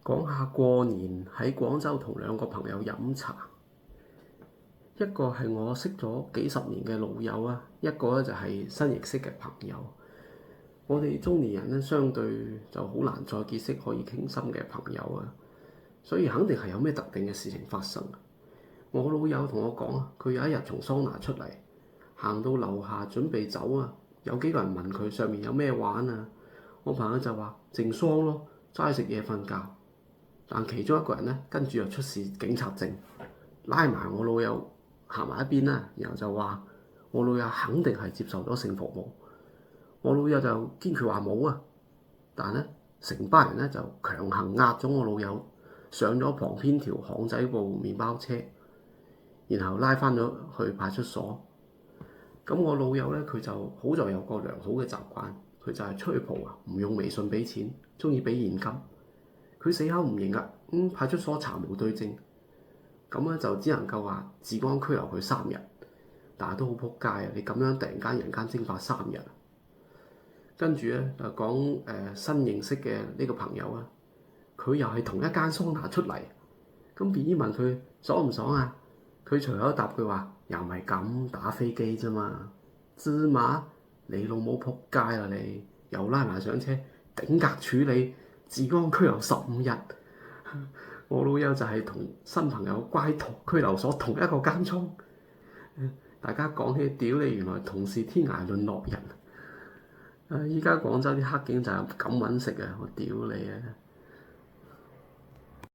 講下過年喺廣州同兩個朋友飲茶，一個係我識咗幾十年嘅老友啊，一個咧就係新認識嘅朋友。我哋中年人咧，相對就好難再結識可以傾心嘅朋友啊，所以肯定係有咩特定嘅事情發生。我老友同我講啊，佢有一日從桑拿出嚟，行到樓下準備走啊，有幾個人問佢上面有咩玩啊，我朋友就話靜桑咯，齋食嘢瞓覺。但其中一個人咧，跟住又出示警察證，拉埋我老友行埋一邊啦，然後就話我老友肯定係接受咗性服務。我老友就堅決話冇啊，但咧成班人咧就強行壓咗我老友上咗旁邊條巷仔部麵包車，然後拉翻咗去派出所。咁我老友咧，佢就好在有個良好嘅習慣，佢就係出去蒲啊，唔用微信俾錢，中意俾現金。佢死口唔認噶，派出所查無對證，咁咧就只能夠話治安拘留佢3日，但係都好撲街啊！你咁樣突然間人間蒸發3日，跟住咧就講新認識嘅呢個朋友啊，佢又係同一間桑拿出嚟，咁便姨問佢爽唔爽啊？佢隨口答句話：又唔係咁打飛機啫嘛，芝麻你老母撲街啦你，又拉埋上車頂格處理。治安拘留15日，我老友就係同新朋友關喺拘留所同一個間倉。大家講起屌你，原來同是天涯淪落人。依家廣州啲黑警就係咁揾食啊！我屌你啊！